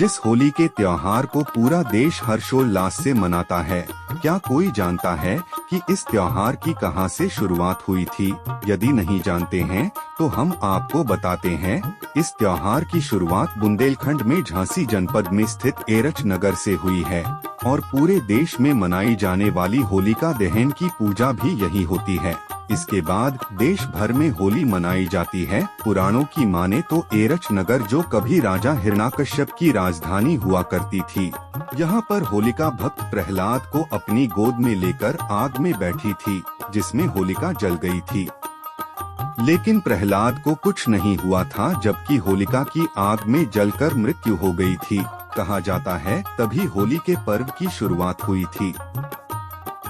जिस होली के त्योहार को पूरा देश हर्षोल्लास से मनाता है, क्या कोई जानता है कि इस त्योहार की कहां से शुरुआत हुई थी? यदि नहीं जानते हैं तो हम आपको बताते हैं। इस त्योहार की शुरुआत बुंदेलखंड में झांसी जनपद में स्थित एरच नगर से हुई है और पूरे देश में मनाई जाने वाली होलिका दहन की पूजा भी यही होती है। इसके बाद देश भर में होली मनाई जाती है। पुराणों की माने तो एरच नगर, जो कभी राजा हिरण्याकश्यप की राजधानी हुआ करती थी, यहाँ पर होलिका भक्त प्रहलाद को अपनी गोद में लेकर आग में बैठी थी, जिसमें होलिका जल गई थी। लेकिन प्रहलाद को कुछ नहीं हुआ था, जबकि होलिका की आग में जलकर मृत्यु हो गई थी। कहा जाता है तभी होली के पर्व की शुरुआत हुई थी।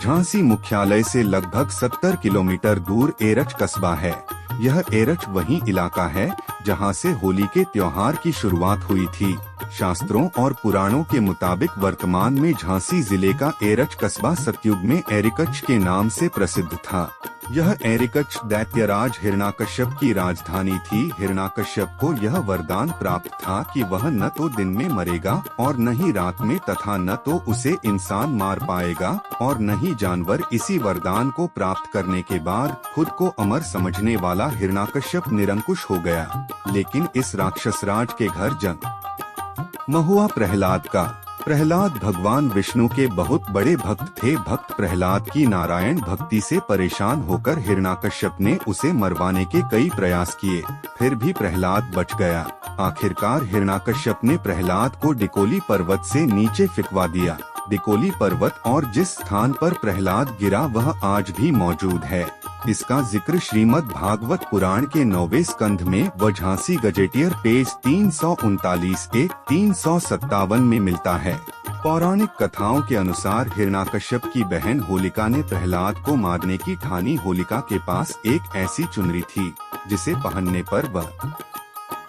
झांसी मुख्यालय से लगभग 70 किलोमीटर दूर एरच कस्बा है। यह एरच वही इलाका है जहां से होली के त्योहार की शुरुआत हुई थी। शास्त्रों और पुराणों के मुताबिक वर्तमान में झांसी जिले का एरच कस्बा सतयुग में एरिकच के नाम से प्रसिद्ध था। यह एरिकच दैत्यराज हिरण्याकश्यप की राजधानी थी। हिरण्याकश्यप को यह वरदान प्राप्त था कि वह न तो दिन में मरेगा और न ही रात में, तथा न तो उसे इंसान मार पाएगा और न ही जानवर। इसी वरदान को प्राप्त करने के बाद खुद को अमर समझने वाला हिरण्याकश्यप निरंकुश हो गया। लेकिन इस राक्षसराज के घर जन्म हुआ प्रहलाद का। प्रहलाद भगवान विष्णु के बहुत बड़े भक्त थे। भक्त प्रहलाद की नारायण भक्ति से परेशान होकर हिरण्याकश्यप ने उसे मरवाने के कई प्रयास किए, फिर भी प्रहलाद बच गया। आखिरकार हिरण्याकश्यप ने प्रहलाद को डिकोली पर्वत से नीचे फिकवा दिया। डिकोली पर्वत और जिस स्थान पर प्रहलाद गिरा वह आज भी मौजूद है। इसका जिक्र श्रीमद् भागवत पुराण के 9वें स्कंध में व झांसी गजेटियर पेज 339-357 में मिलता है। पौराणिक कथाओं के अनुसार हिरण्याकश्यप की बहन होलिका ने प्रहलाद को मारने की ठानी। होलिका के पास एक ऐसी चुनरी थी जिसे पहनने पर वह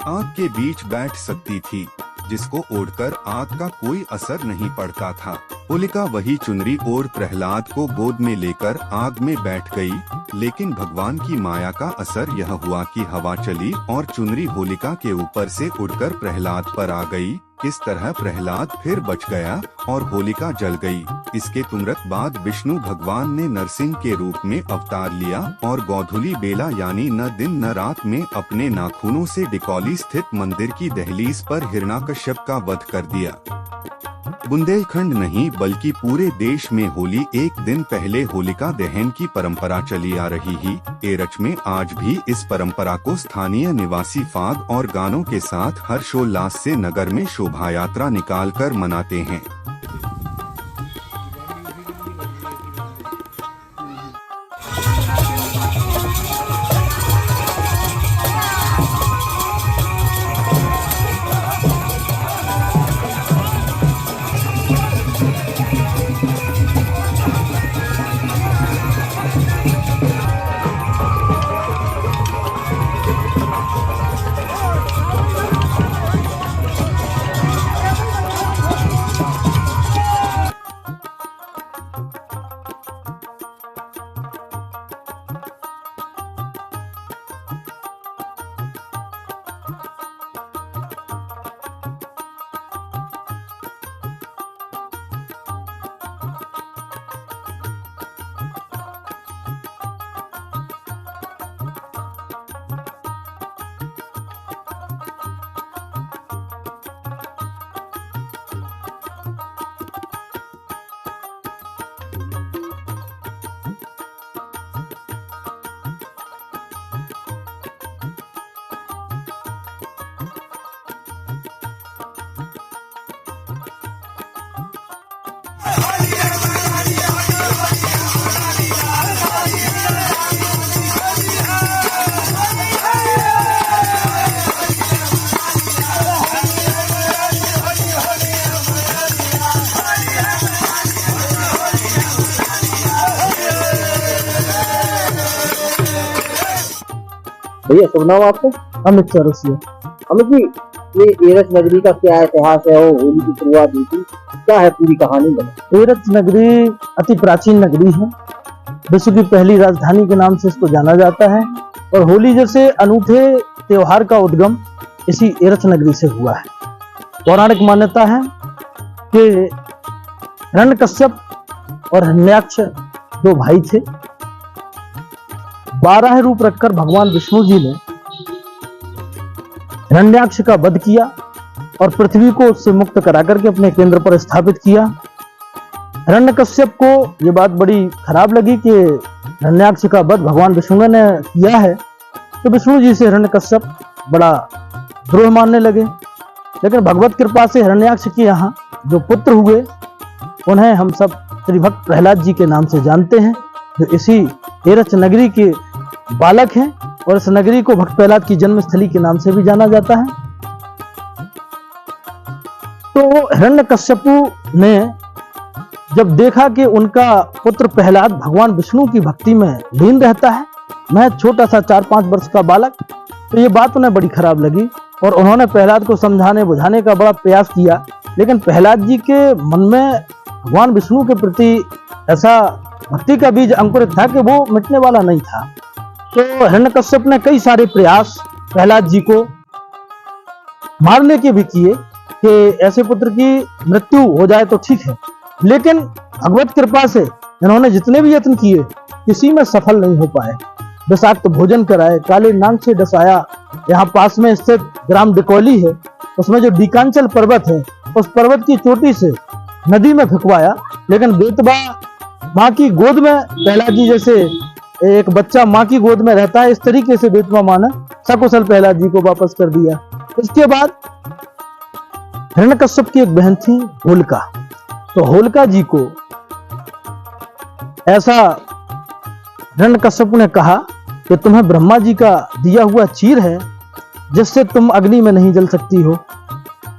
आग के बीच बैठ सकती थी, जिसको ओढ़कर आग का कोई असर नहीं पड़ता था। होलिका वही चुनरी ओढ़ प्रहलाद को गोद में लेकर आग में बैठ गई, लेकिन भगवान की माया का असर यह हुआ कि हवा चली और चुनरी होलिका के ऊपर से उड़कर प्रहलाद पर आ गई। इस तरह प्रहलाद फिर बच गया और होलिका जल गई। इसके तुरंत बाद विष्णु भगवान ने नरसिंह के रूप में अवतार लिया और गोधूली बेला यानी न दिन न रात में अपने नाखूनों से डिकोली स्थित मंदिर की दहलीज पर हिरण्याकश्यप का वध कर दिया। बुंदेलखंड नहीं बल्कि पूरे देश में होली एक दिन पहले होलिका दहन की परंपरा चली आ रही है। एरच में आज भी इस परंपरा को स्थानीय निवासी फाग और गानों के साथ हर्षोल्लास से नगर में शोभा यात्रा निकालकर मनाते हैं। भैया शुभ नाम आपका? अमित चौरसिया। अमित जी, ये एरच नगरी का क्या इतिहास है और होली की शुरुआत हुई थी, क्या है पूरी कहानी में? एरच नगरी अति प्राचीन नगरी है। विश्व की पहली राजधानी के नाम से इसको जाना जाता है और होली जैसे अनूठे त्योहार का उद्गम इसी एरच नगरी से हुआ है। पौराणिक मान्यता है कि हिरण्यकश्यप और हिरण्याक्ष दो भाई थे। 12 रूप रखकर भगवान विष्णु जी ने हिरण्याक्ष का वध किया और पृथ्वी को उससे मुक्त करा करके अपने केंद्र पर स्थापित किया। हिरण्यकश्यप को यह बात बड़ी खराब लगी कि हिरण्याक्ष का वध भगवान विष्णु ने किया है, तो विष्णु जी से हिरण्यकश्यप बड़ा द्रोह मानने लगे। लेकिन भगवत कृपा से हिरण्याक्ष के यहाँ जो पुत्र हुए उन्हें हम सब श्री भक्त प्रहलाद जी के नाम से जानते हैं, जो इसी एरच नगरी के बालक हैं और इस नगरी को भक्त प्रहलाद की जन्मस्थली के नाम से भी जाना जाता है। तो हिरण्यकश्यपु ने जब देखा कि उनका पुत्र प्रहलाद भगवान विष्णु की भक्ति में लीन रहता है, मैं छोटा सा 4-5 वर्ष का बालक, तो ये बात उन्हें बड़ी खराब लगी और उन्होंने प्रहलाद को समझाने बुझाने का बड़ा प्रयास किया। लेकिन प्रहलाद जी के मन में भगवान विष्णु के प्रति ऐसा भक्ति का बीज अंकुरित था कि वो मिटने वाला नहीं था। तो हिरण्यकश्यप ने कई सारे प्रयास प्रहलाद जी को मारने के भी किए कि ऐसे पुत्र की मृत्यु हो जाए तो ठीक है, लेकिन भगवत कृपा से इन्होंने जितने भी यत्न किए किसी में सफल नहीं हो पाए। विषाक्त भोजन कराए, काले नाग से डसाया, यहाँ पास में स्थित ग्राम दिकोली है, उसमें जो डीकांचल पर्वत है उस पर्वत की चोटी से नदी में फेंकवाया। लेकिन बेतबा माँ की गोद में, प्रहलाद जी जैसे एक बच्चा माँ की गोद में रहता है, इस तरीके से बेतबा माँ ने सकुशल प्रहलाद जी को वापस कर दिया। इसके बाद हिरण्यकश्यप की एक बहन थी होलिका, तो होलिका जी को ऐसा हिरण्यकश्यप ने कहा कि तुम्हें ब्रह्मा जी का दिया हुआ चीर है जिससे तुम अग्नि में नहीं जल सकती हो,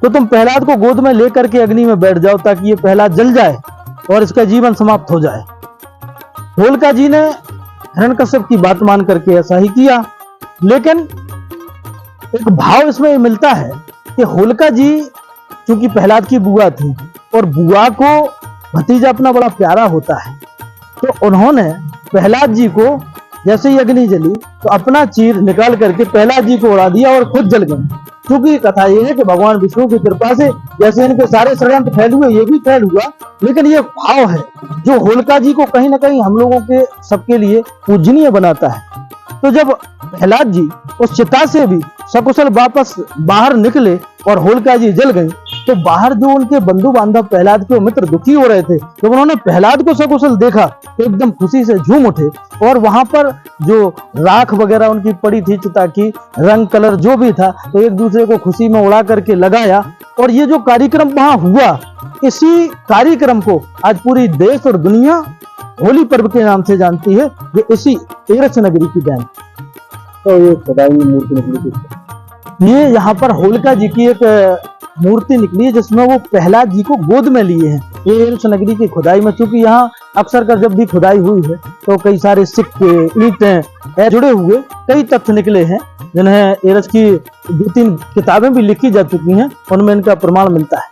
तो तुम प्रहलाद को गोद में लेकर के अग्नि में बैठ जाओ ताकि ये प्रहलाद जल जाए और इसका जीवन समाप्त हो जाए। होलिका जी ने हिरण्यकश्यप की बात मान करके ऐसा ही किया। लेकिन एक भाव इसमें मिलता है कि होलिका जी चूंकि प्रहलाद की बुआ थी और बुआ को भतीजा अपना बड़ा प्यारा होता है, तो उन्होंने प्रहलाद जी को जैसे ही अग्नि जली तो अपना चीर निकाल करके प्रहलाद जी को उड़ा दिया और खुद जल गए। क्योंकि कथा यह है कि भगवान विष्णु की कृपा से जैसे इनके सारे षड्यंत्र फैल हुए, ये भी फैल हुआ। लेकिन ये भाव है जो होलिका जी को कहीं ना कहीं हम लोगों के सबके लिए पूजनीय बनाता है। तो जब प्रहलाद जी उस चिता से भी सकुशल वापस बाहर निकले और होलिका जी जल गई, तो बाहर जो उनके बंधु बांधव प्रहलाद के मित्र दुखी हो रहे थे, तो उन्होंने प्रहलाद को सकुशल देखा तो एकदम खुशी से झूम उठे और वहां पर जो राख वगैरह उनकी पड़ी थी चिता की, रंग कलर जो भी था, तो एक दूसरे को खुशी में उड़ा करके लगाया। और ये जो कार्यक्रम वहां हुआ, इसी कार्यक्रम को आज पूरी देश और दुनिया होली पर्व के नाम से जानती है, ये इसी एरच नगरी की देन। तो ये खुदाई मूर्ति निकली थी, ये यहाँ पर होलिका जी की एक मूर्ति निकली है जिसमें वो प्रहलाद जी को गोद में लिए हैं। ये एरच नगरी की खुदाई में, चूंकि यहाँ अक्सर कर जब भी खुदाई हुई है तो कई सारे सिक्के, ईंटें जुड़े हुए कई तथ्य निकले हैं, जिन्हें एरच की 2-3 किताबें भी लिखी जा चुकी हैं, उनमें इनका प्रमाण मिलता है।